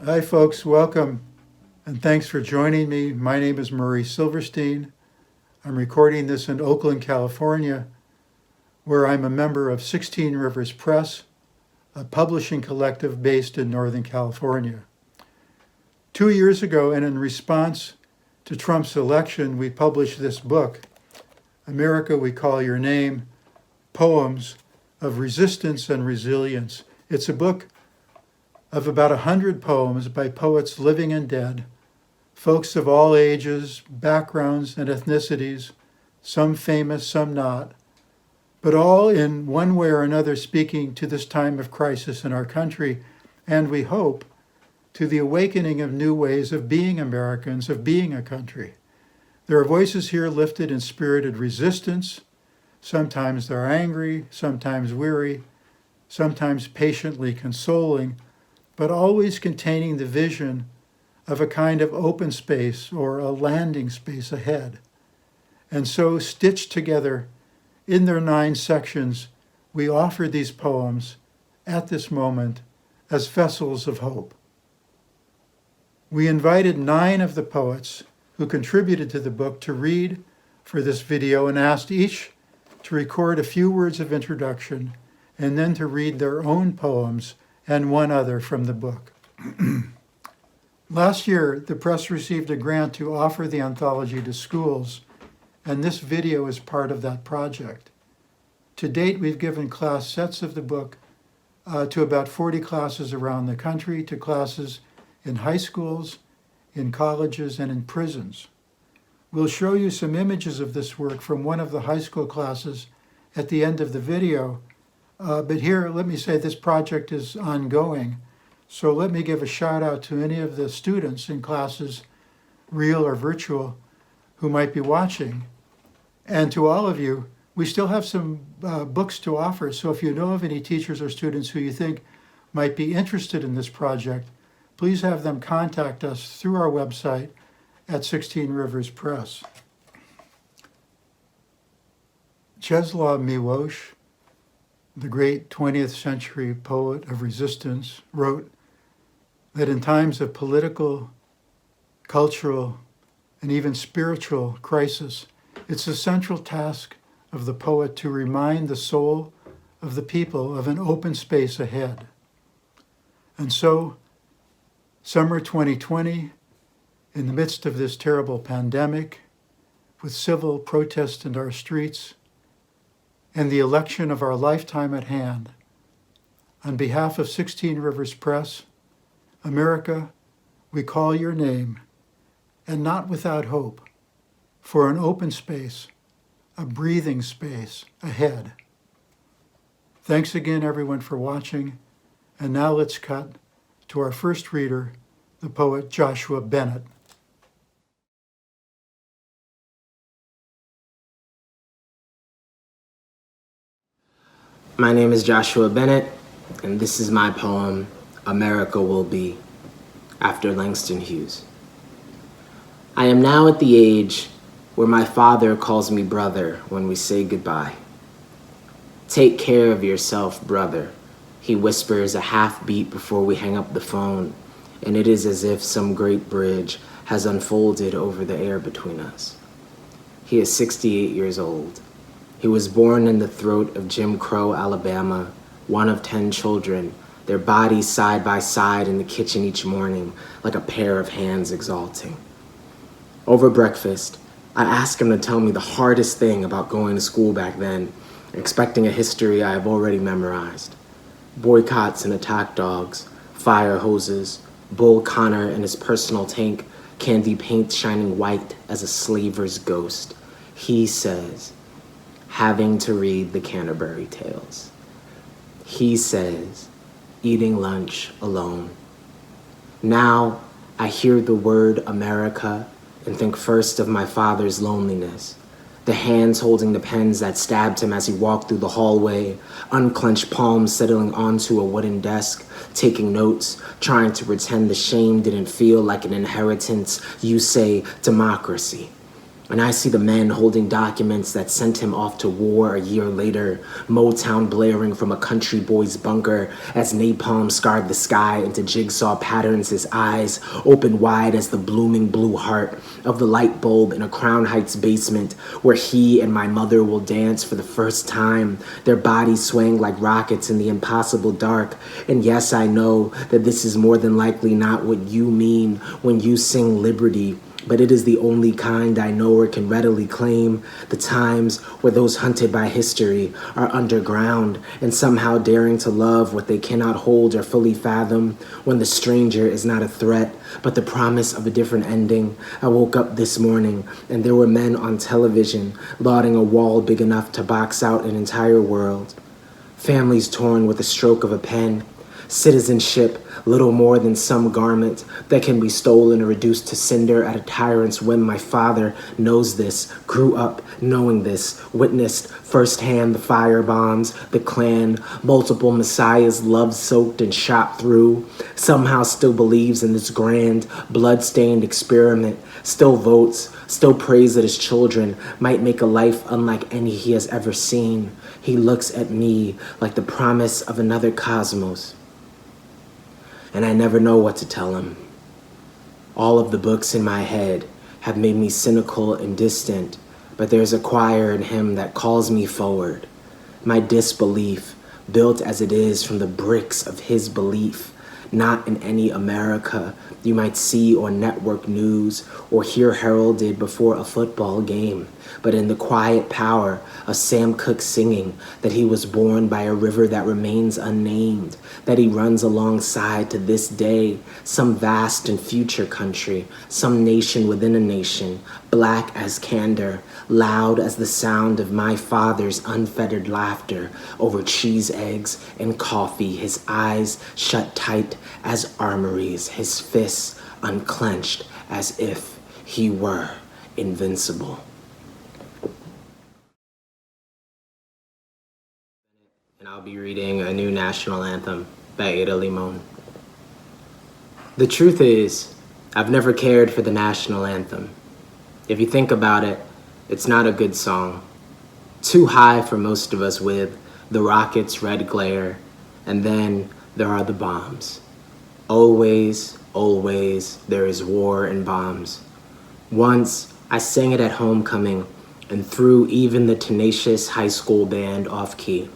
Hi folks, welcome and thanks for joining me. My name is Murray Silverstein. I'm recording this in Oakland, California, where I'm a member of 16 Rivers Press, a publishing collective based in Northern California. 2 years ago, and in response to Trump's election, we published this book, America, We Call Your Name, Poems of Resistance and Resilience. It's a book of about 100 poems by poets living and dead, folks of all ages, backgrounds, and ethnicities, some famous, some not, but all in one way or another speaking to this time of crisis in our country, and we hope, to the awakening of new ways of being Americans, of being a country. There are voices here lifted in spirited resistance. Sometimes they're angry, sometimes weary, sometimes patiently consoling, but always containing the vision of a kind of open space or a landing space ahead. And so, stitched together in their 9 sections, we offer these poems at this moment as vessels of hope. We invited 9 of the poets who contributed to the book to read for this video and asked each to record a few words of introduction and then to read their own poems and one other from the book. Last year, the press received a grant to offer the anthology to schools, and this video is part of that project. To date, we've given class sets of the book to about 40 classes around the country, to classes in high schools, in colleges, and in prisons. We'll show you some images of this work from one of the high school classes at the end of the video. But here, let me say this project is ongoing. So let me give a shout out to any of the students in classes, real or virtual, who might be watching. And to all of you, we still have some books to offer. So if you know of any teachers or students who you think might be interested in this project, please have them contact us through our website at 16 Rivers Press. Czeslaw Miłosz, the great 20th century poet of resistance, wrote that in times of political, cultural, and even spiritual crisis, it's the central task of the poet to remind the soul of the people of an open space ahead. And so, summer 2020, in the midst of this terrible pandemic, with civil protest in our streets, and the election of our lifetime at hand, on behalf of 16 Rivers Press, America, we call your name, and not without hope, for an open space, a breathing space ahead. Thanks again, everyone, for watching, and now let's cut to our first reader, the poet Joshua Bennett. My name is Joshua Bennett, and this is my poem, America Will Be, after Langston Hughes. I am now at the age where my father calls me brother when we say goodbye. Take care of yourself, brother, he whispers a half beat before we hang up the phone, and it is as if some great bridge has unfolded over the air between us. He is 68 years old. He was born in the throat of Jim Crow, Alabama, one of 10 children, their bodies side by side in the kitchen each morning, like a pair of hands exalting. Over breakfast, I asked him to tell me the hardest thing about going to school back then, expecting a history I have already memorized. Boycotts and attack dogs, fire hoses, Bull Connor and his personal tank, candy paint shining white as a slaver's ghost. He says, having to read the Canterbury Tales. He says, eating lunch alone. Now I hear the word America and think first of my father's loneliness, the hands holding the pens that stabbed him as he walked through the hallway, unclenched palms settling onto a wooden desk, taking notes, trying to pretend the shame didn't feel like an inheritance. You say democracy. And I see the men holding documents that sent him off to war a year later, Motown blaring from a country boy's bunker as napalm scarred the sky into jigsaw patterns, his eyes open wide as the blooming blue heart of the light bulb in a Crown Heights basement where he and my mother will dance for the first time, their bodies swaying like rockets in the impossible dark. And yes, I know that this is more than likely not what you mean when you sing liberty, but it is the only kind I know or can readily claim, the times where those hunted by history are underground and somehow daring to love what they cannot hold or fully fathom, when the stranger is not a threat, but the promise of a different ending. I woke up this morning and there were men on television lauding a wall big enough to box out an entire world. Families torn with the stroke of a pen. Citizenship, little more than some garment that can be stolen or reduced to cinder at a tyrant's whim. My father knows this, grew up knowing this, witnessed firsthand the firebombs, the Klan, multiple messiahs love-soaked and shot through, somehow still believes in this grand, blood-stained experiment, still votes, still prays that his children might make a life unlike any he has ever seen. He looks at me like the promise of another cosmos. And I never know what to tell him. All of the books in my head have made me cynical and distant, but there's a choir in him that calls me forward. My disbelief, built as it is from the bricks of his belief, not in any America you might see on network news or hear heralded before a football game, but in the quiet power of Sam Cooke singing that he was born by a river that remains unnamed, that he runs alongside to this day, some vast and future country, some nation within a nation, black as candor, loud as the sound of my father's unfettered laughter over cheese eggs and coffee, his eyes shut tight as armories, his fists unclenched as if he were invincible. And I'll be reading a new national anthem by Ada Limon. The truth is, I've never cared for the national anthem. If you think about it, it's not a good song. Too high for most of us with the rocket's red glare, and then there are the bombs. Always, always, there is war and bombs. Once, I sang it at homecoming and threw even the tenacious high school band off key.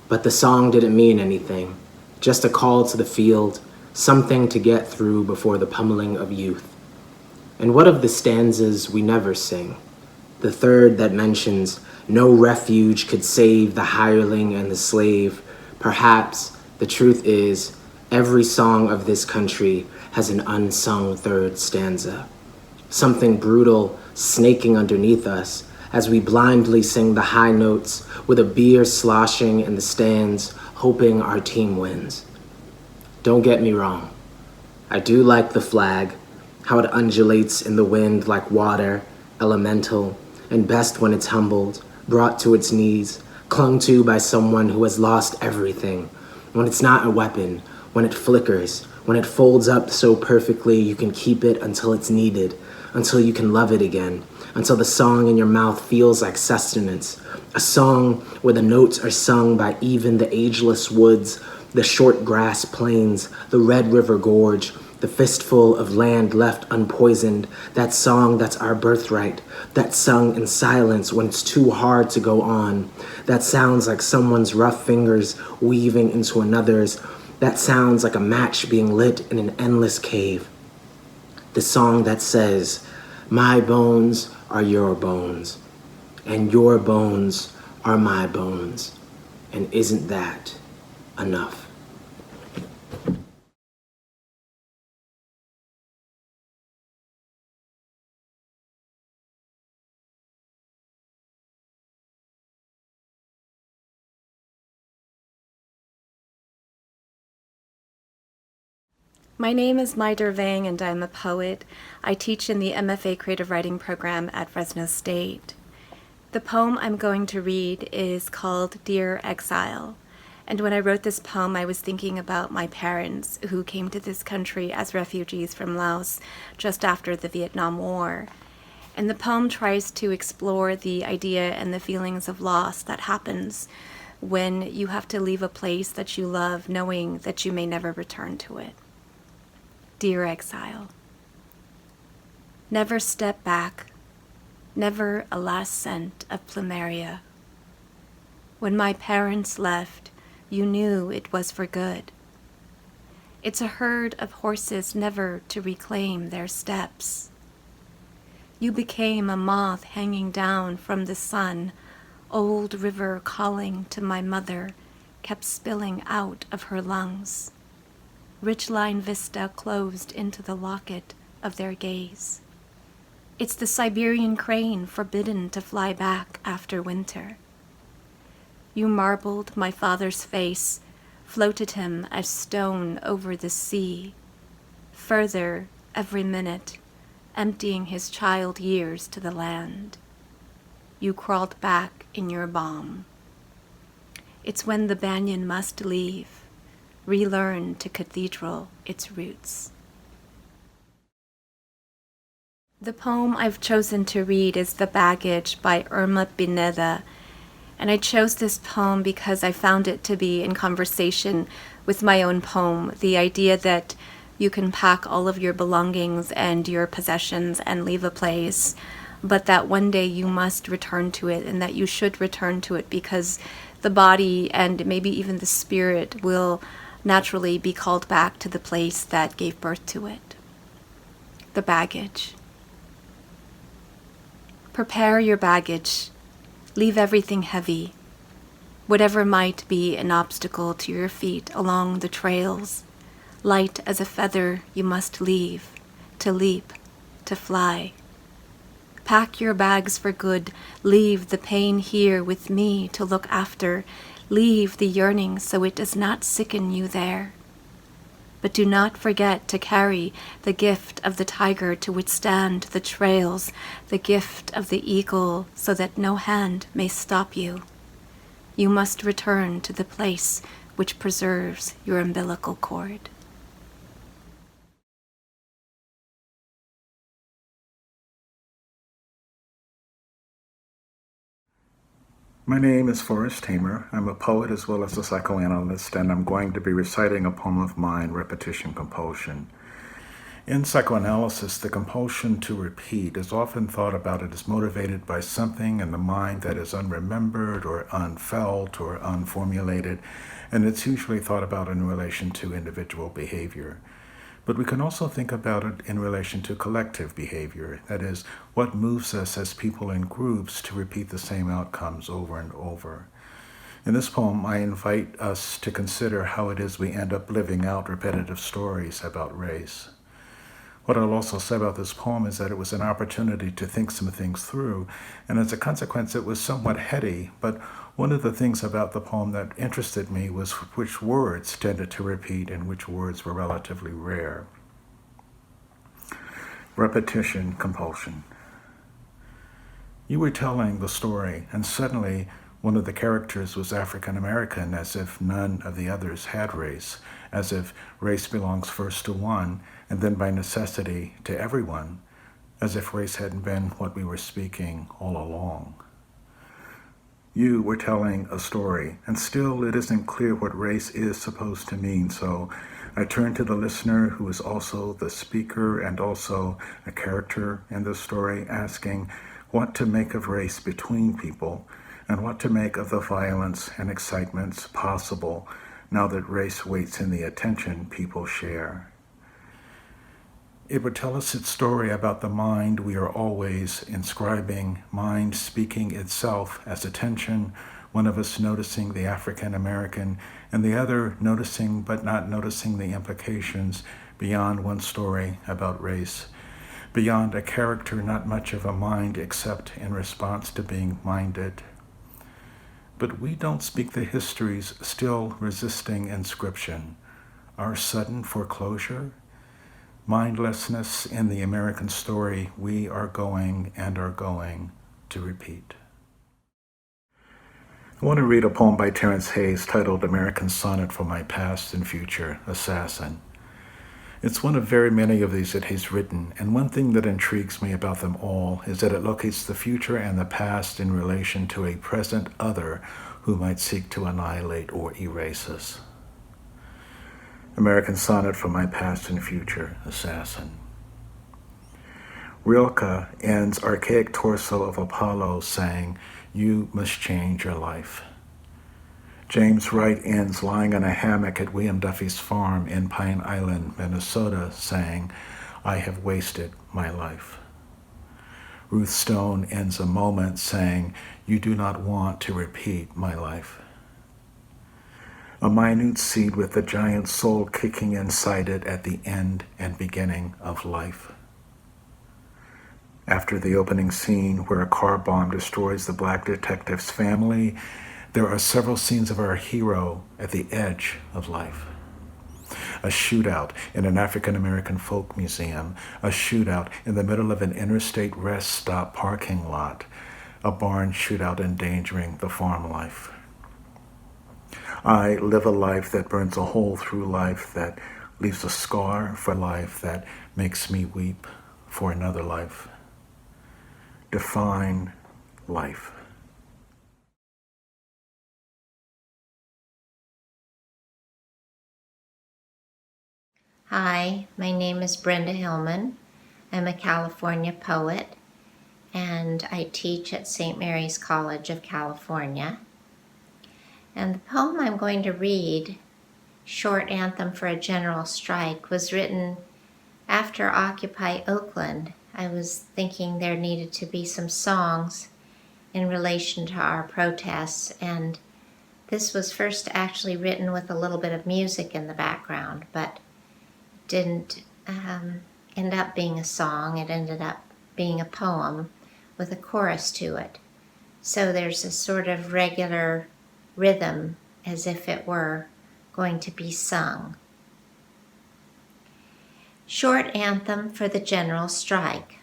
But the song didn't mean anything, just a call to the field, something to get through before the pummeling of youth. And what of the stanzas we never sing? The third that mentions no refuge could save the hireling and the slave. Perhaps the truth is every song of this country has an unsung third stanza. Something brutal snaking underneath us as we blindly sing the high notes with a beer sloshing in the stands, hoping our team wins. Don't get me wrong. I do like the flag, how it undulates in the wind like water, elemental, and best when it's humbled, brought to its knees, clung to by someone who has lost everything. When it's not a weapon, when it flickers, when it folds up so perfectly you can keep it until it's needed, until you can love it again, until the song in your mouth feels like sustenance. A song where the notes are sung by even the ageless woods, the short grass plains, the Red River Gorge, the fistful of land left unpoisoned, that song that's our birthright, that sung in silence when it's too hard to go on, that sounds like someone's rough fingers weaving into another's, that sounds like a match being lit in an endless cave. The song that says, my bones are your bones, and your bones are my bones, and isn't that enough? My name is Mai Der Vang, and I'm a poet. I teach in the MFA Creative Writing program at Fresno State. The poem I'm going to read is called Dear Exile. And when I wrote this poem, I was thinking about my parents who came to this country as refugees from Laos just after the Vietnam War. And the poem tries to explore the idea and the feelings of loss that happens when you have to leave a place that you love, knowing that you may never return to it. Dear exile, never step back, never a last scent of plumeria. When my parents left, you knew it was for good. It's a herd of horses never to reclaim their steps. You became a moth hanging down from the sun, old river calling to my mother, kept spilling out of her lungs. Ridgeline vista closed into the locket of their gaze. It's the Siberian crane forbidden to fly back after winter. You marbled my father's face, floated him as stone over the sea, further every minute, emptying his child years to the land. You crawled back in your bomb. It's when the banyan must leave, relearn to cathedral its roots. The poem I've chosen to read is The Baggage by Irma Pineda, and I chose this poem because I found it to be in conversation with my own poem, the idea that you can pack all of your belongings and your possessions and leave a place, but that one day you must return to it, and that you should return to it because the body and maybe even the spirit will naturally be called back to the place that gave birth to it. The baggage. Prepare your baggage. Leave everything heavy, whatever might be an obstacle to your feet along the trails. Light as a feather you must leave, to leap, to fly. Pack your bags for good. Leave the pain here with me to look after. Leave the yearning so it does not sicken you there. But do not forget to carry the gift of the tiger to withstand the trails, the gift of the eagle so that no hand may stop you. You must return to the place which preserves your umbilical cord. My name is Forrest Hamer. I'm a poet as well as a psychoanalyst, and I'm going to be reciting a poem of mine, Repetition Compulsion. In psychoanalysis, the compulsion to repeat is often thought about it as motivated by something in the mind that is unremembered or unfelt or unformulated, and it's usually thought about in relation to individual behavior. But we can also think about it in relation to collective behavior, that is, what moves us as people in groups to repeat the same outcomes over and over. In this poem, I invite us to consider how it is we end up living out repetitive stories about race. What I'll also say about this poem is that it was an opportunity to think some things through, and as a consequence, it was somewhat heady, but one of the things about the poem that interested me was which words tended to repeat and which words were relatively rare. Repetition compulsion. You were telling the story, and suddenly one of the characters was African American, as if none of the others had race, as if race belongs first to one, and then by necessity to everyone, as if race hadn't been what we were speaking all along. You were telling a story, and still it isn't clear what race is supposed to mean, so I turn to the listener, who is also the speaker and also a character in the story, asking what to make of race between people, and what to make of the violence and excitements possible now that race waits in the attention people share. It would tell us its story about the mind we are always inscribing, mind speaking itself as attention, one of us noticing the African American, and the other noticing but not noticing the implications beyond one story about race, beyond a character not much of a mind except in response to being minded. But we don't speak the histories still resisting inscription, our sudden foreclosure, mindlessness in the American story we are going and are going to repeat. I want to read a poem by Terence Hayes titled American Sonnet for My Past and Future Assassin. It's one of very many of these that he's written, and one thing that intrigues me about them all is that it locates the future and the past in relation to a present other who might seek to annihilate or erase us. American Sonnet for My Past and Future Assassin. Rilke ends Archaic Torso of Apollo saying, "You must change your life." James Wright ends lying in a hammock at William Duffy's farm in Pine Island, Minnesota, saying, "I have wasted my life." Ruth Stone ends a moment saying, "You do not want to repeat my life." A minute seed with the giant soul kicking inside it at the end and beginning of life. After the opening scene where a car bomb destroys the black detective's family, there are several scenes of our hero at the edge of life. A shootout in an African-American folk museum, a shootout in the middle of an interstate rest stop parking lot, a barn shootout endangering the farm life. I live a life that burns a hole through life, that leaves a scar for life, that makes me weep for another life. Define life. Hi, my name is Brenda Hillman. I'm a California poet, and I teach at St. Mary's College of California. And the poem I'm going to read, Short Anthem for a General Strike, was written after Occupy Oakland. I was thinking there needed to be some songs in relation to our protests, and this was first actually written with a little bit of music in the background, but didn't end up being a song. It ended up being a poem with a chorus to it. So there's a sort of regular rhythm as if it were going to be sung. Short Anthem for the General Strike.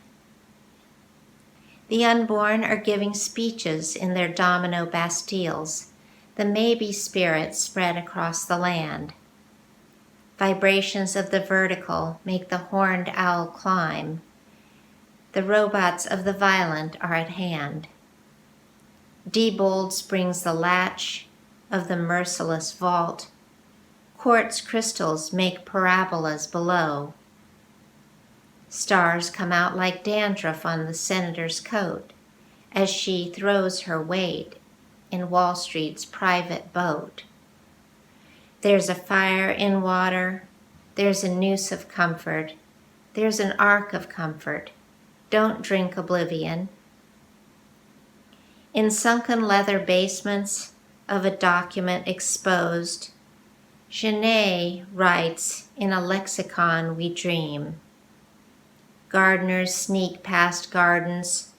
The unborn are giving speeches in their domino bastilles, the maybe spirits spread across the land. Vibrations of the vertical make the horned owl climb. The robots of the violent are at hand. Diebold springs the latch of the merciless vault. Quartz crystals make parabolas below. Stars come out like dandruff on the senator's coat as she throws her weight in Wall Street's private boat. There's a fire in water, there's a noose of comfort, there's an ark of comfort. Don't drink oblivion. In sunken leather basements of a document exposed, Genet writes in a lexicon we dream. Gardeners sneak past gardens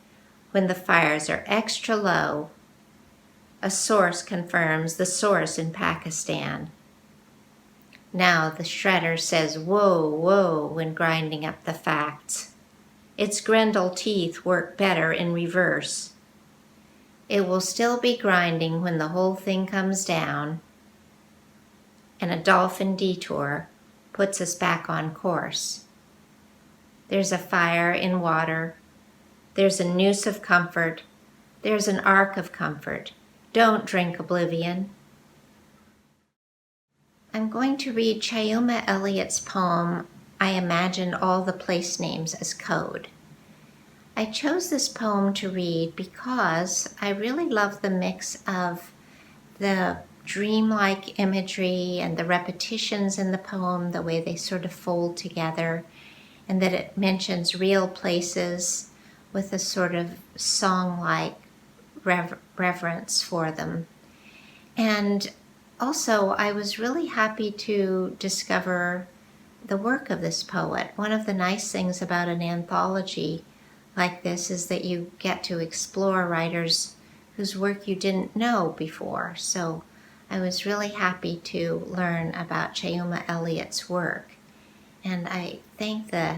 when the fires are extra low. A source confirms the source in Pakistan. Now the shredder says whoa, whoa when grinding up the facts. Its Grendel teeth work better in reverse. It will still be grinding when the whole thing comes down, and a dolphin detour puts us back on course. There's a fire in water. There's a noose of comfort. There's an ark of comfort. Don't drink oblivion. I'm going to read Chioma Elliott's poem, I Imagine All the Place Names as Code. I chose this poem to read because I really love the mix of the dreamlike imagery and the repetitions in the poem, the way they sort of fold together, and that it mentions real places with a sort of song-like reverence for them. And also, I was really happy to discover the work of this poet. One of the nice things about an anthology like this is that you get to explore writers whose work you didn't know before. So I was really happy to learn about Chioma Elliott's work. And I thank the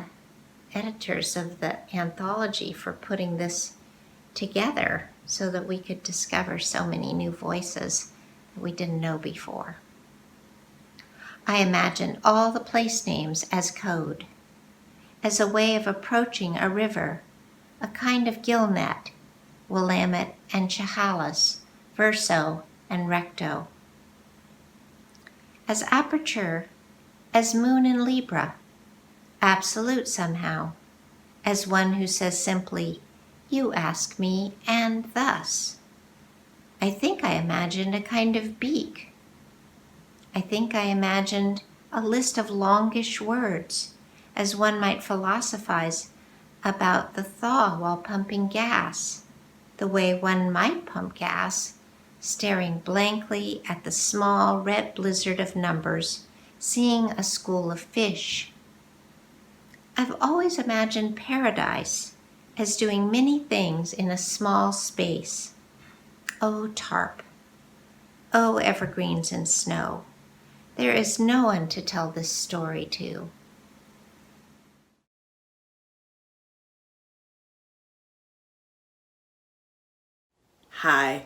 editors of the anthology for putting this together so that we could discover so many new voices that we didn't know before. I imagine all the place names as code, as a way of approaching a river, a kind of gill net, Willamette and Chehalis, verso and recto. As aperture, as moon in Libra, absolute somehow, as one who says simply, you ask me, and thus. I think I imagined a kind of beak. I think I imagined a list of longish words, as one might philosophize about the thaw while pumping gas, the way one might pump gas, staring blankly at the small red blizzard of numbers, seeing a school of fish. I've always imagined paradise as doing many things in a small space. Oh, tarp. Oh, evergreens and snow. There is no one to tell this story to. Hi,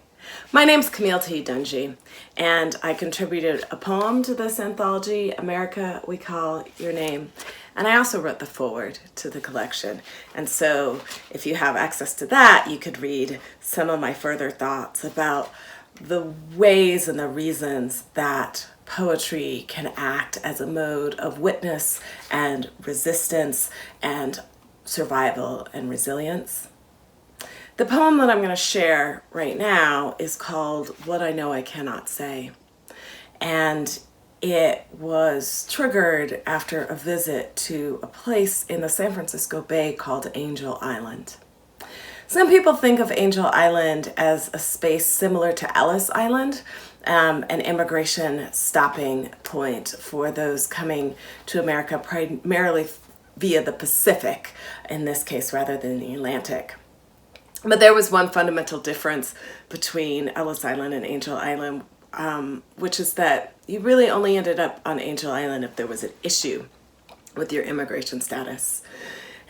my name's Camille T Dungy, and I contributed a poem to this anthology, America We Call Your Name, and I also wrote the foreword to the collection. And so if you have access to that, you could read some of my further thoughts about the ways and the reasons that poetry can act as a mode of witness and resistance and survival and resilience. The poem that I'm going to share right now is called What I Know I Cannot Say. And it was triggered after a visit to a place in the San Francisco Bay called Angel Island. Some people think of Angel Island as a space similar to Ellis Island, an immigration stopping point for those coming to America primarily via the Pacific, in this case, rather than the Atlantic. But there was one fundamental difference between Ellis Island and Angel Island, which is that you really only ended up on Angel Island if there was an issue with your immigration status.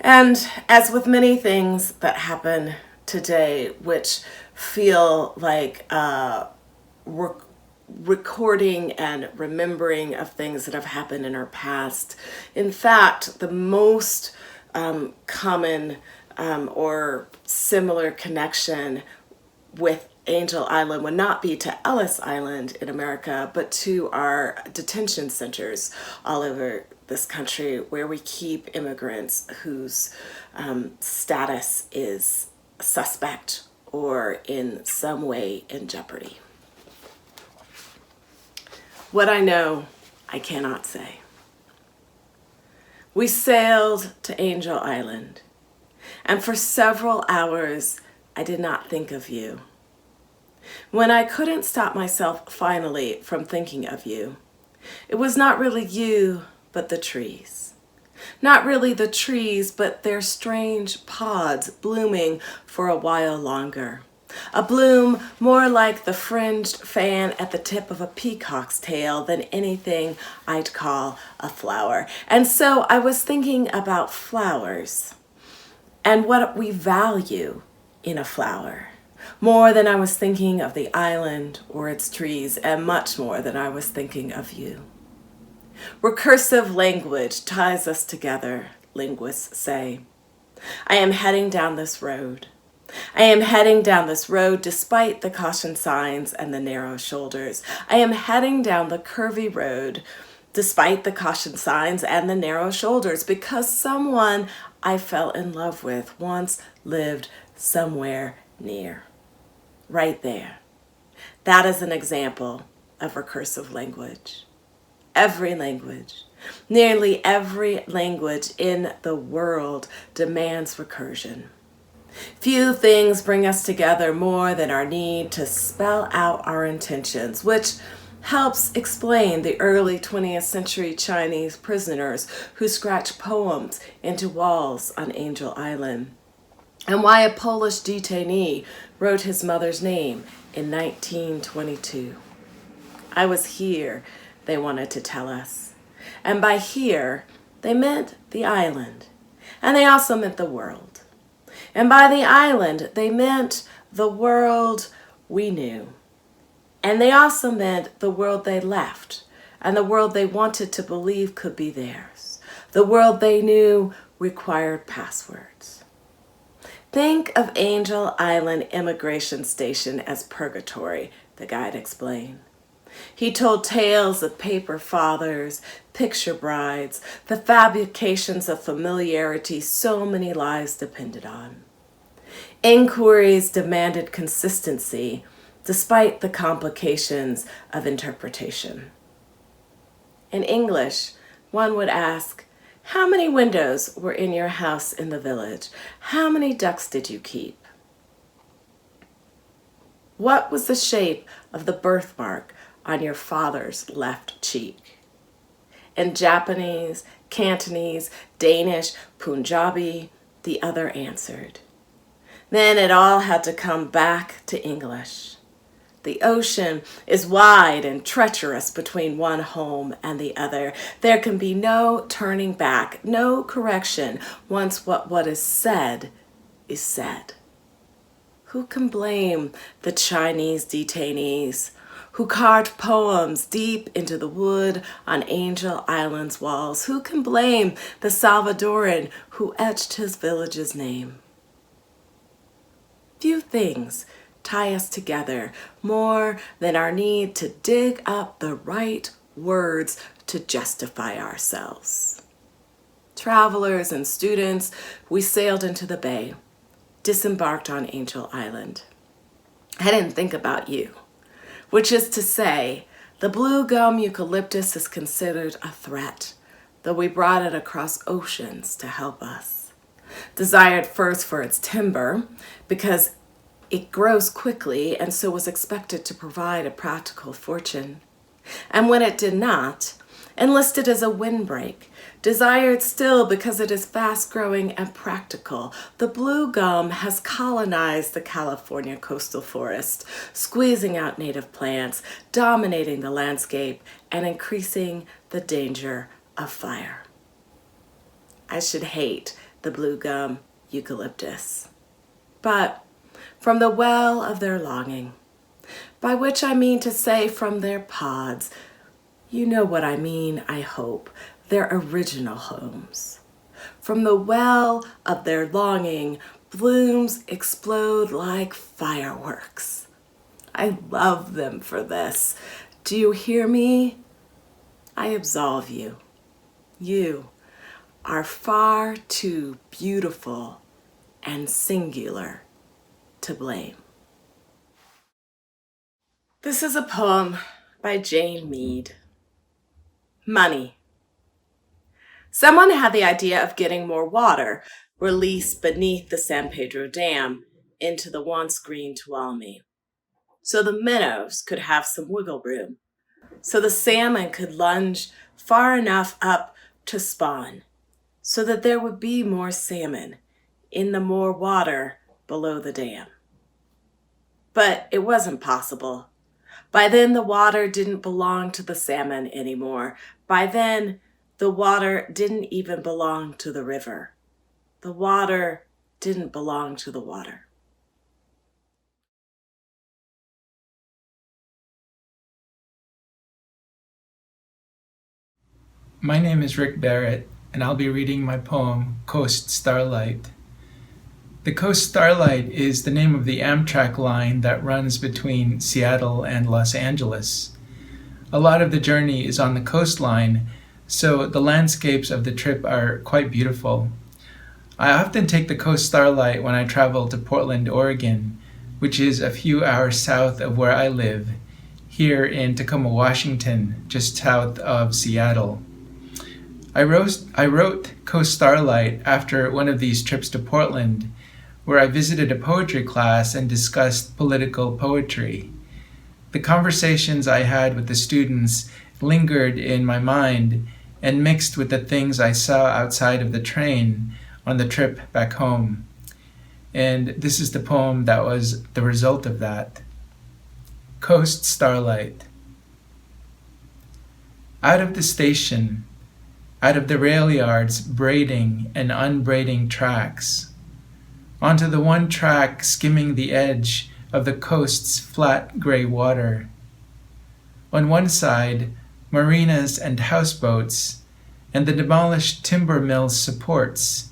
And as with many things that happen today, which feel like recording and remembering of things that have happened in our past, in fact, the most common or similar connection with Angel Island would not be to Ellis Island in America, but to our detention centers all over this country where we keep immigrants whose status is suspect or in some way in jeopardy. What I know, I cannot say. We sailed to Angel Island, and for several hours, I did not think of you. When I couldn't stop myself finally from thinking of you, it was not really you, but the trees. Not really the trees, but their strange pods blooming for a while longer. A bloom more like the fringed fan at the tip of a peacock's tail than anything I'd call a flower. And so I was thinking about flowers and what we value in a flower, more than I was thinking of the island or its trees, and much more than I was thinking of you. Recursive language ties us together, linguists say. I am heading down this road. I am heading down this road despite the caution signs and the narrow shoulders. I am heading down the curvy road despite the caution signs and the narrow shoulders, because someone I fell in love with once lived somewhere near. Right there. That is an example of recursive language. Every language, nearly every language in the world demands recursion. Few things bring us together more than our need to spell out our intentions, which helps explain the early 20th century Chinese prisoners who scratched poems into walls on Angel Island, and why a Polish detainee wrote his mother's name in 1922. I was here, they wanted to tell us. And by here, they meant the island, and they also meant the world. And by the island, they meant the world we knew. And they also meant the world they left and the world they wanted to believe could be theirs. The world they knew required passwords. Think of Angel Island Immigration Station as purgatory, the guide explained. He told tales of paper fathers, picture brides, the fabrications of familiarity so many lives depended on. Inquiries demanded consistency, despite the complications of interpretation. In English, one would ask, how many windows were in your house in the village? How many ducks did you keep? What was the shape of the birthmark on your father's left cheek? In Japanese, Cantonese, Danish, Punjabi, the other answered. Then it all had to come back to English. The ocean is wide and treacherous between one home and the other. There can be no turning back, no correction once what is said is said. Who can blame the Chinese detainees who carved poems deep into the wood on Angel Island's walls? Who can blame the Salvadoran who etched his village's name? Few things tie us together more than our need to dig up the right words to justify ourselves. Travelers and students, we sailed into the bay, disembarked on Angel Island. I didn't think about you, which is to say, the blue gum eucalyptus is considered a threat, though we brought it across oceans to help us. Desired first for its timber, because it grows quickly and so was expected to provide a practical fortune. And when it did not, enlisted as a windbreak, desired still because it is fast-growing and practical, the blue gum has colonized the California coastal forest, squeezing out native plants, dominating the landscape, and increasing the danger of fire. I should hate the blue gum eucalyptus. But from the well of their longing, by which I mean to say from their pods, you know what I mean, I hope, their original homes. From the well of their longing, blooms explode like fireworks. I love them for this. Do you hear me? I absolve you. You are far too beautiful and singular to blame. This is a poem by Jane Mead. Money. Someone had the idea of getting more water released beneath the San Pedro Dam into the once green Tuolumne, so the minnows could have some wiggle room, so the salmon could lunge far enough up to spawn, so that there would be more salmon in the more water below the dam. But it wasn't possible. By then, the water didn't belong to the salmon anymore. By then, the water didn't even belong to the river. The water didn't belong to the water. My name is Rick Barrett, and I'll be reading my poem, Coast Starlight. The Coast Starlight is the name of the Amtrak line that runs between Seattle and Los Angeles. A lot of the journey is on the coastline, so the landscapes of the trip are quite beautiful. I often take the Coast Starlight when I travel to Portland, Oregon, which is a few hours south of where I live, here in Tacoma, Washington, just south of Seattle. I wrote Coast Starlight after one of these trips to Portland, where I visited a poetry class and discussed political poetry. The conversations I had with the students lingered in my mind and mixed with the things I saw outside of the train on the trip back home. And this is the poem that was the result of that. Coast Starlight. Out of the station, out of the rail yards braiding and unbraiding tracks, onto the one track skimming the edge of the coast's flat gray water. On one side, marinas and houseboats, and the demolished timber mill's supports,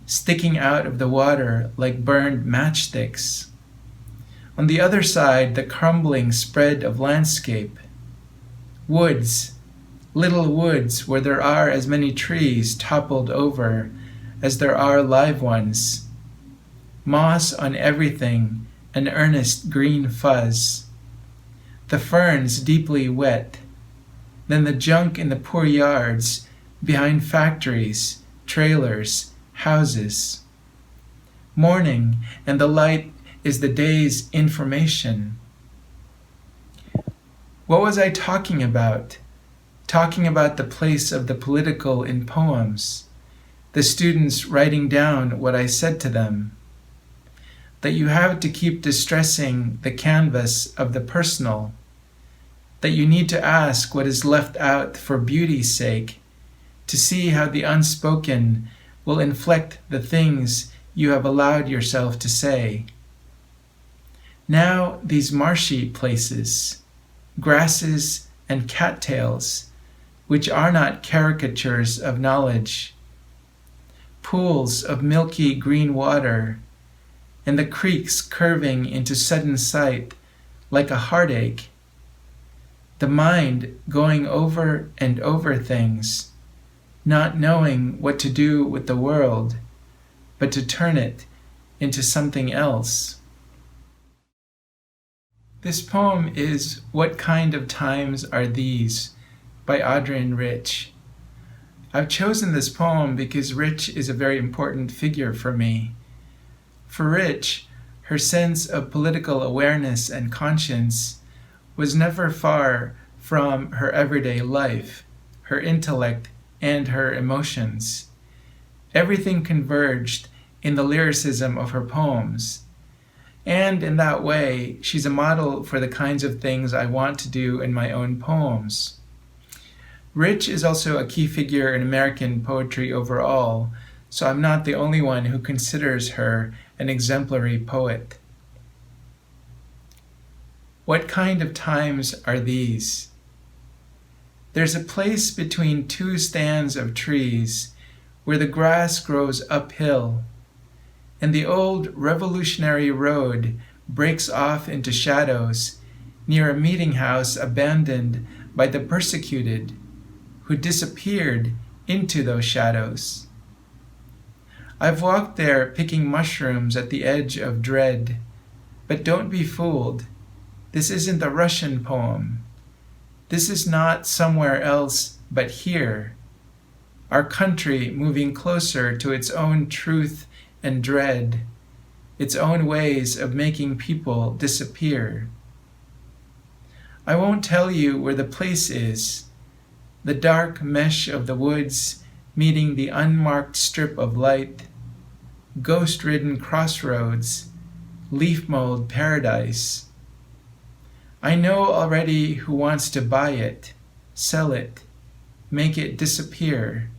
sticking out of the water like burned matchsticks. On the other side, the crumbling spread of landscape. Woods, little woods where there are as many trees toppled over as there are live ones. Moss on everything, an earnest green fuzz. The ferns deeply wet. Then the junk in the poor yards behind factories, trailers, houses. Morning, and the light is the day's information. What was I talking about? Talking about the place of the political in poems, the students writing down what I said to them. That you have to keep distressing the canvas of the personal, that you need to ask what is left out for beauty's sake, to see how the unspoken will inflect the things you have allowed yourself to say. Now these marshy places, grasses and cattails, which are not caricatures of knowledge, pools of milky green water, and the creeks curving into sudden sight like a heartache, the mind going over and over things, not knowing what to do with the world, but to turn it into something else. This poem is What Kind of Times Are These by Adrienne Rich. I've chosen this poem because Rich is a very important figure for me. For Rich, her sense of political awareness and conscience was never far from her everyday life, her intellect, and her emotions. Everything converged in the lyricism of her poems. And in that way, she's a model for the kinds of things I want to do in my own poems. Rich is also a key figure in American poetry overall, so I'm not the only one who considers her an exemplary poet. What kind of times are these? There's a place between two stands of trees where the grass grows uphill, and the old revolutionary road breaks off into shadows near a meeting house abandoned by the persecuted who disappeared into those shadows. I've walked there picking mushrooms at the edge of dread, but don't be fooled. This isn't the Russian poem. This is not somewhere else but here, our country moving closer to its own truth and dread, its own ways of making people disappear. I won't tell you where the place is, the dark mesh of the woods meeting the unmarked strip of light, ghost-ridden crossroads, leaf-mold paradise. I know already who wants to buy it, sell it, make it disappear.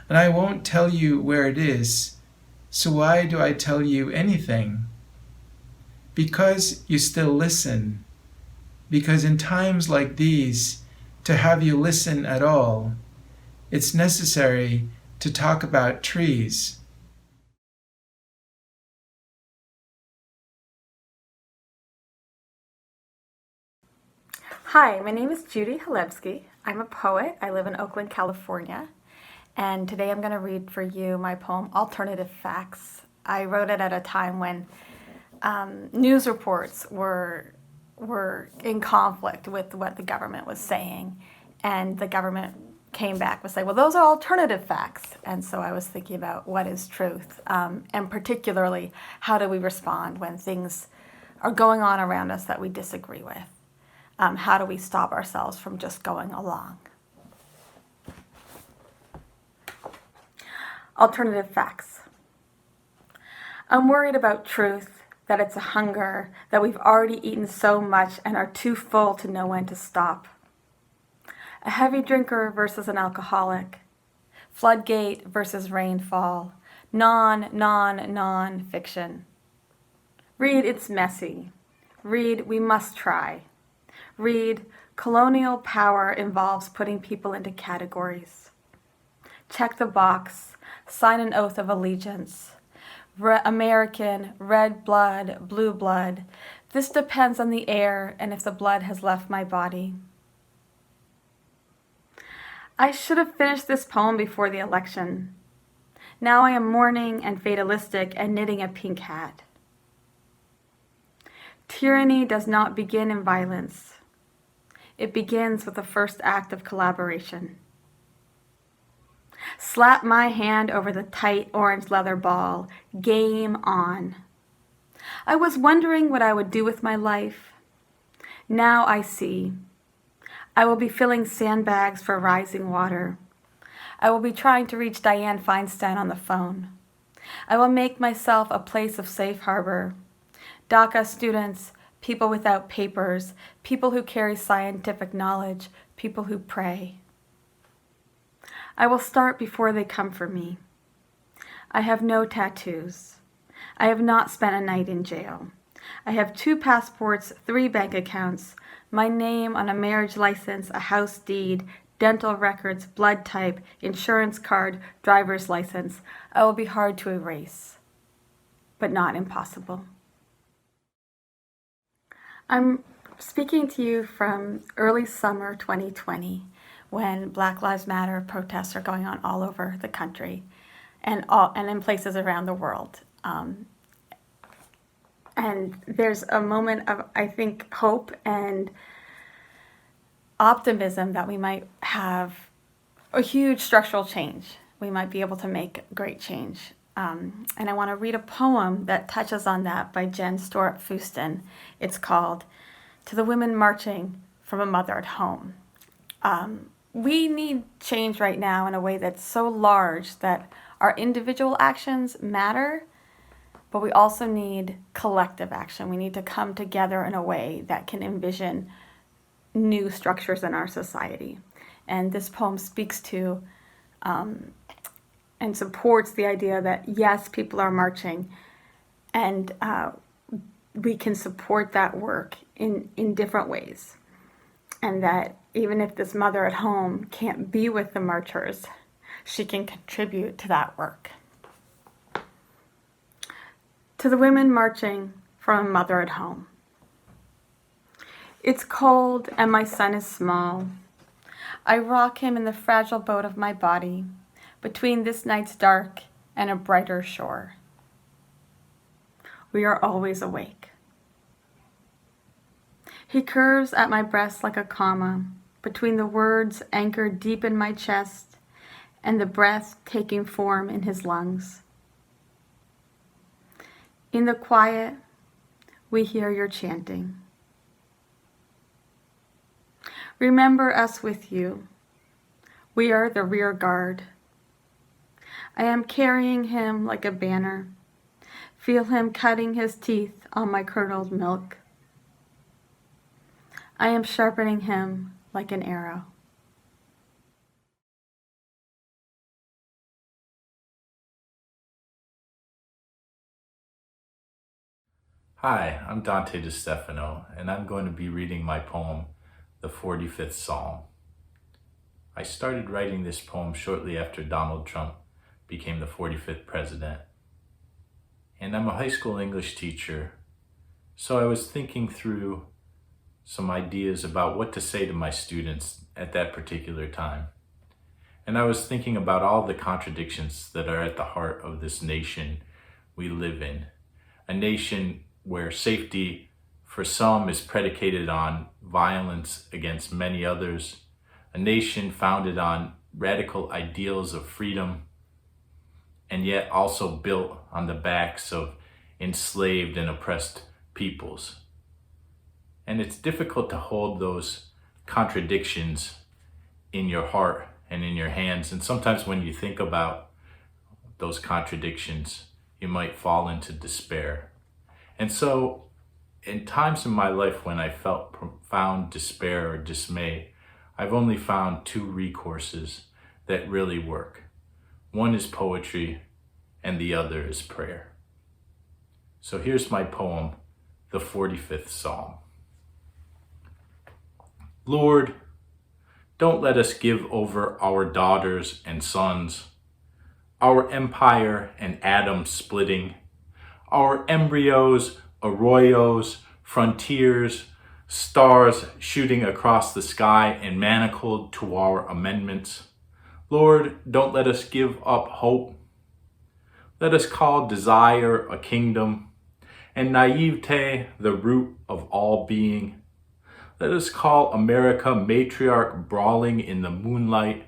And I won't tell you where it is, so why do I tell you anything? Because you still listen. Because in times like these, to have you listen at all, it's necessary to talk about trees. Hi, my name is Judy Halebsky. I'm a poet. I live in Oakland, California. And today I'm going to read for you my poem, Alternative Facts. I wrote it at a time when news reports were in conflict with what the government was saying. And the government came back and said, well, those are alternative facts. And so I was thinking about what is truth, and particularly how do we respond when things are going on around us that we disagree with. How do we stop ourselves from just going along? Alternative facts. I'm worried about truth, that it's a hunger, that we've already eaten so much and are too full to know when to stop. A heavy drinker versus an alcoholic. Floodgate versus rainfall. Non-fiction. Read It's Messy. Read We Must Try. Read Colonial power involves putting people into categories. Check the box, sign an oath of allegiance. American, red blood, blue blood. This depends on the air and if the blood has left my body. I should have finished this poem before the election. Now I am mourning and fatalistic and knitting a pink hat. Tyranny does not begin in violence. It begins with the first act of collaboration. Slap my hand over the tight orange leather ball. Game on. I was wondering what I would do with my life. Now I see. I will be filling sandbags for rising water. I will be trying to reach Dianne Feinstein on the phone. I will make myself a place of safe harbor. DACA students, people without papers, people who carry scientific knowledge, people who pray. I will start before they come for me. I have no tattoos. I have not spent a night in jail. I have 2 passports, 3 bank accounts, my name on a marriage license, a house deed, dental records, blood type, insurance card, driver's license. I will be hard to erase, but not impossible. I'm speaking to you from early summer 2020, when Black Lives Matter protests are going on all over the country and in places around the world. And there's a moment of, I think, hope and optimism that we might have a huge structural change. We might be able to make great change. And I want to read a poem that touches on that by Jen Storup Fuston. It's called To the Women Marching from a Mother at Home. We need change right now in a way that's so large that our individual actions matter, but we also need collective action. We need to come together in a way that can envision new structures in our society. And this poem speaks to and supports the idea that, yes, people are marching, and we can support that work in different ways. And that even if this mother at home can't be with the marchers, she can contribute to that work. To the women marching from a mother at home. It's cold and my son is small. I rock him in the fragile boat of my body between this night's dark and a brighter shore. We are always awake. He curves at my breast like a comma between the words anchored deep in my chest and the breath taking form in his lungs. In the quiet, we hear your chanting. Remember us with you. We are the rear guard. I am carrying him like a banner. Feel him cutting his teeth on my curdled milk. I am sharpening him like an arrow. Hi, I'm Dante Di Stefano, and I'm going to be reading my poem, The 45th Psalm. I started writing this poem shortly after Donald Trump became the 45th president. And I'm a high school English teacher, so I was thinking through some ideas about what to say to my students at that particular time. And I was thinking about all the contradictions that are at the heart of this nation we live in. A nation where safety for some is predicated on violence against many others. A nation founded on radical ideals of freedom, and yet also built on the backs of enslaved and oppressed peoples. And it's difficult to hold those contradictions in your heart and in your hands. And sometimes when you think about those contradictions, you might fall into despair. And so in times in my life when I felt profound despair or dismay, I've only found 2 recourses that really work. One is poetry and the other is prayer. So here's my poem, The 45th Psalm. Lord, don't let us give over our daughters and sons, our empire and atom splitting, our embryos, arroyos, frontiers, stars shooting across the sky and manacled to our amendments. Lord, don't let us give up hope. Let us call desire a kingdom, and naivete the root of all being. Let us call America matriarch brawling in the moonlight,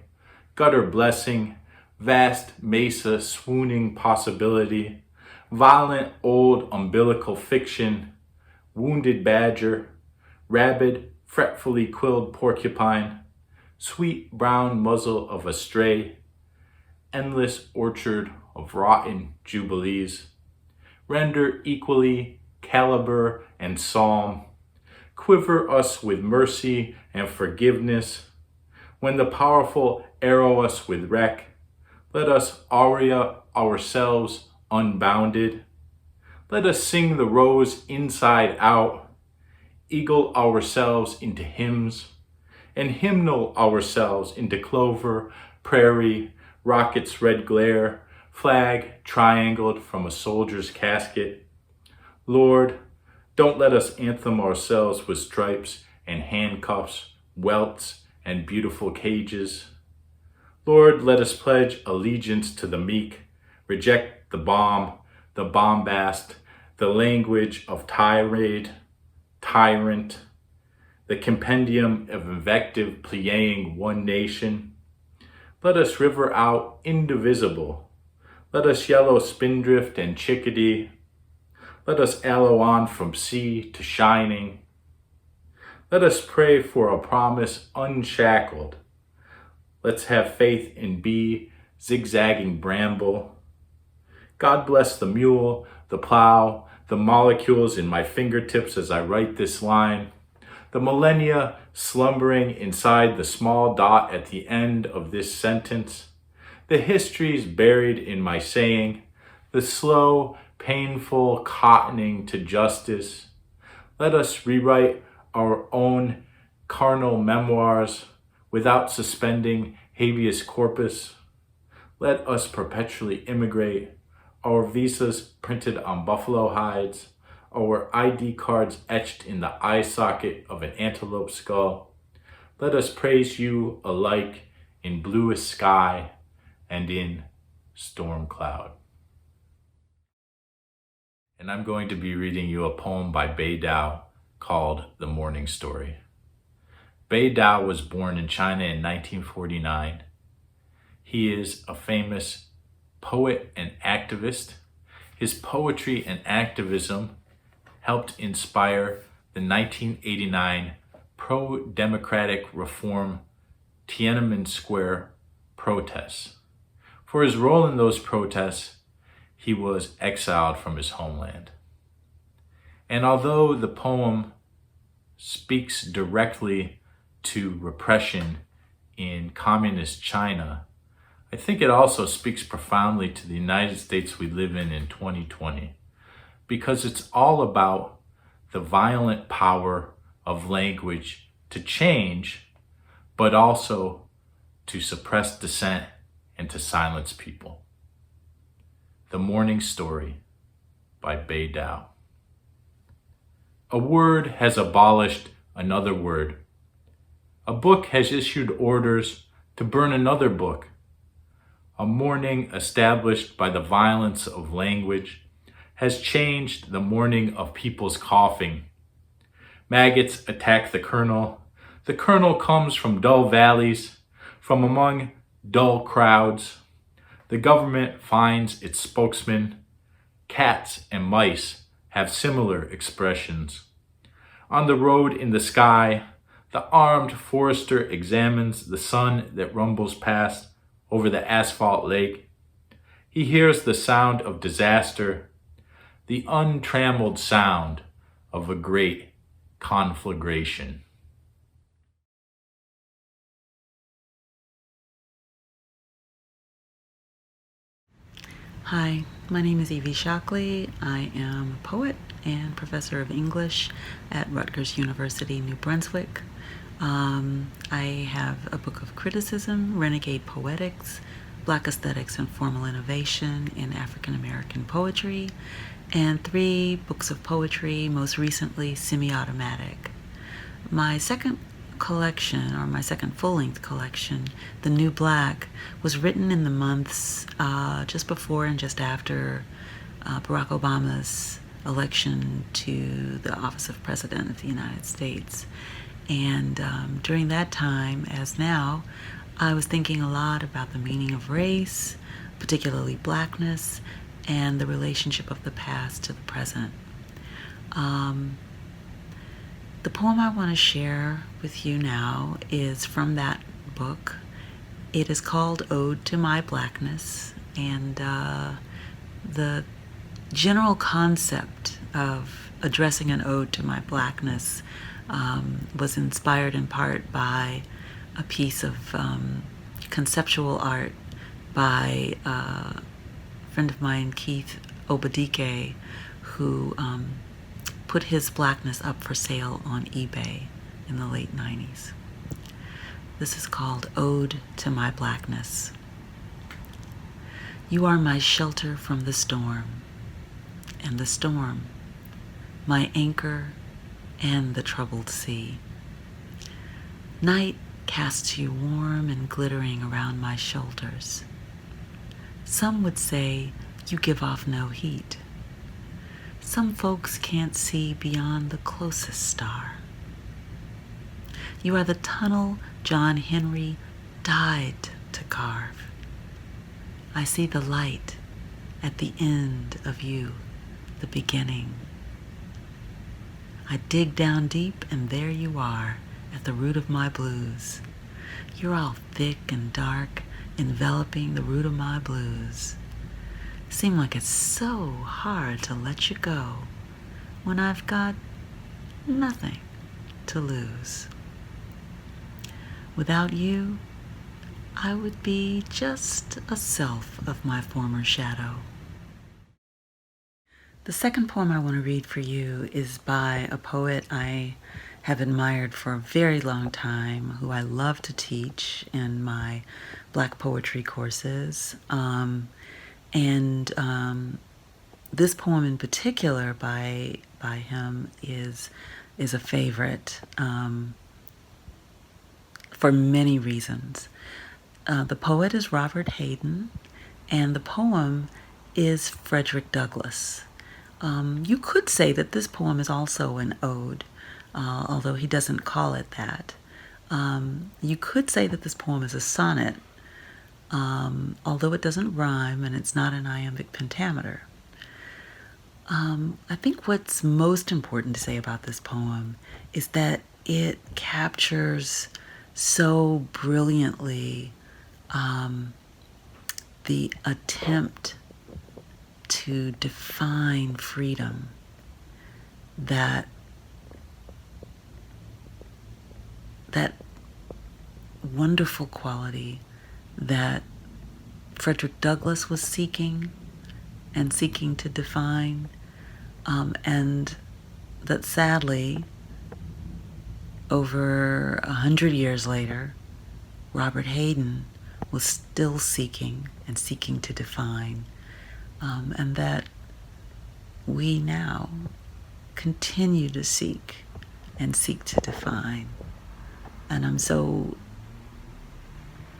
gutter blessing, vast mesa swooning possibility, violent old umbilical fiction, wounded badger, rabid, fretfully quilled porcupine, sweet brown muzzle of a stray, endless orchard of rotten jubilees. Render equally caliber and psalm. Quiver us with mercy and forgiveness. When the powerful arrow us with wreck, let us aria ourselves unbounded. Let us sing the rose inside out, eagle ourselves into hymns, and hymnal ourselves into clover, prairie, rocket's red glare, flag triangled from a soldier's casket. Lord, don't let us anthem ourselves with stripes and handcuffs, welts, and beautiful cages. Lord, let us pledge allegiance to the meek, reject the bomb, the bombast, the language of tirade, tyrant, the compendium of invective playing one nation. Let us river out indivisible. Let us yellow spindrift and chickadee. Let us aloe on from sea to shining. Let us pray for a promise unshackled. Let's have faith in bee, zigzagging bramble. God bless the mule, the plow, the molecules in my fingertips as I write this line, the millennia slumbering inside the small dot at the end of this sentence, the histories buried in my saying, the slow, painful cottoning to justice. Let us rewrite our own carnal memoirs without suspending habeas corpus. Let us perpetually immigrate, our visas printed on buffalo hides, our ID cards etched in the eye socket of an antelope skull. Let us praise you alike in bluest sky and in storm cloud. And I'm going to be reading you a poem by Bei Dao called The Morning Story. Bei Dao was born in China in 1949. He is a famous poet and activist. His poetry and activism helped inspire the 1989 pro-democratic reform Tiananmen Square protests. For his role in those protests, he was exiled from his homeland. And although the poem speaks directly to repression in communist China, I think it also speaks profoundly to the United States we live in 2020, because it's all about the violent power of language to change, but also to suppress dissent and to silence people. The Morning Story by Bei Dao. A word has abolished another word. A book has issued orders to burn another book. A morning established by the violence of language has changed the morning of people's coughing. Maggots attack the kernel. The kernel comes from dull valleys, from among dull crowds. The government finds its spokesman. Cats and mice have similar expressions. On the road in the sky, the armed forester examines the sun that rumbles past over the asphalt lake. He hears the sound of disaster, the untrammeled sound of a great conflagration. Hi, my name is Evie Shockley. I am a poet and professor of English at Rutgers University, New Brunswick. I have a book of criticism, Renegade Poetics, Black Aesthetics and Formal Innovation in African American Poetry, and 3 books of poetry, most recently Semi-Automatic. My second collection, or my second full-length collection, The New Black, was written in the months just before and just after Barack Obama's election to the office of President of the United States. And during that time, as now, I was thinking a lot about the meaning of race, particularly blackness, and the relationship of the past to the present. The poem I want to share with you now is from that book. It is called Ode to My Blackness, and the general concept of addressing an ode to my blackness was inspired in part by a piece of conceptual art by a friend of mine, Keith Obadike, who put his blackness up for sale on eBay in the late 90s. This is called Ode to My Blackness. You are my shelter from the storm, and the storm, my anchor and the troubled sea. Night casts you warm and glittering around my shoulders. Some would say you give off no heat. Some folks can't see beyond the closest star. You are the tunnel John Henry died to carve. I see the light at the end of you, the beginning. I dig down deep and there you are at the root of my blues. You're all thick and dark, enveloping the root of my blues. Seem like it's so hard to let you go when I've got nothing to lose. Without you, I would be just a self of my former shadow. The second poem I want to read for you is by a poet I have admired for a very long time, who I love to teach in my Black poetry courses. This poem in particular by him is a favorite for many reasons. The poet is Robert Hayden, and the poem is Frederick Douglass. You could say that this poem is also an ode, although he doesn't call it that. You could say that this poem is a sonnet, although it doesn't rhyme and it's not an iambic pentameter. I think what's most important to say about this poem is that it captures so brilliantly the attempt to define freedom that wonderful quality that Frederick Douglass was seeking to define, and that sadly, over 100 years later, Robert Hayden was still seeking to define, and that we now continue to seek to define. And I'm so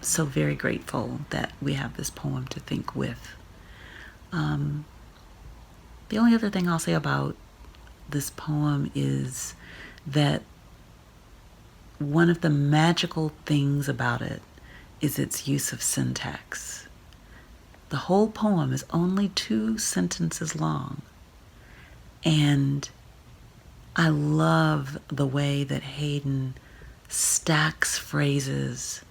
very grateful that we have this poem to think with. The only other thing I'll say about this poem is that one of the magical things about it is its use of syntax. The whole poem is only 2 sentences long, and I love the way that Hayden stacks phrases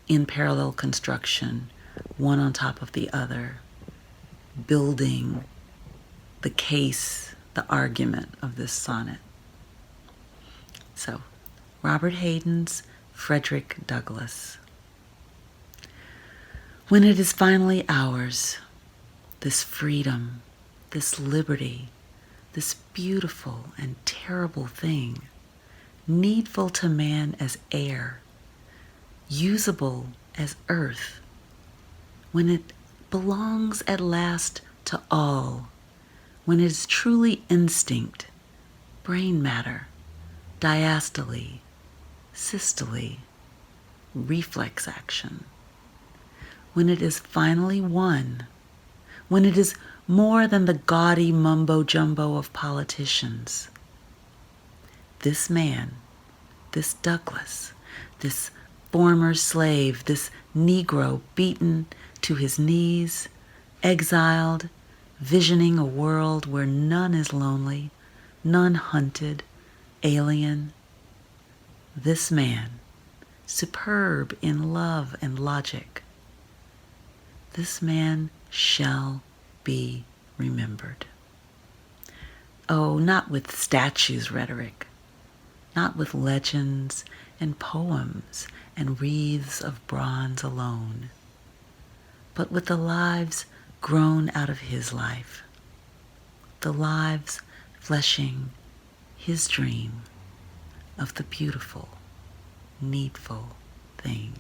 in parallel construction, one on top of the other, building the case, the argument of this sonnet. So, Robert Hayden's Frederick Douglass. When it is finally ours, this freedom, this liberty, this beautiful and terrible thing, needful to man as air, usable as earth, when it belongs at last to all, when it is truly instinct, brain matter, diastole, systole, reflex action, when it is finally one, when it is more than the gaudy mumbo-jumbo of politicians. This man, this Douglas, this former slave, this Negro beaten to his knees, exiled, visioning a world where none is lonely, none hunted, alien. This man, superb in love and logic, this man shall be remembered. Oh, not with statues rhetoric, not with legends and poems and wreaths of bronze alone, but with the lives grown out of his life, the lives fleshing his dream of the beautiful, needful thing.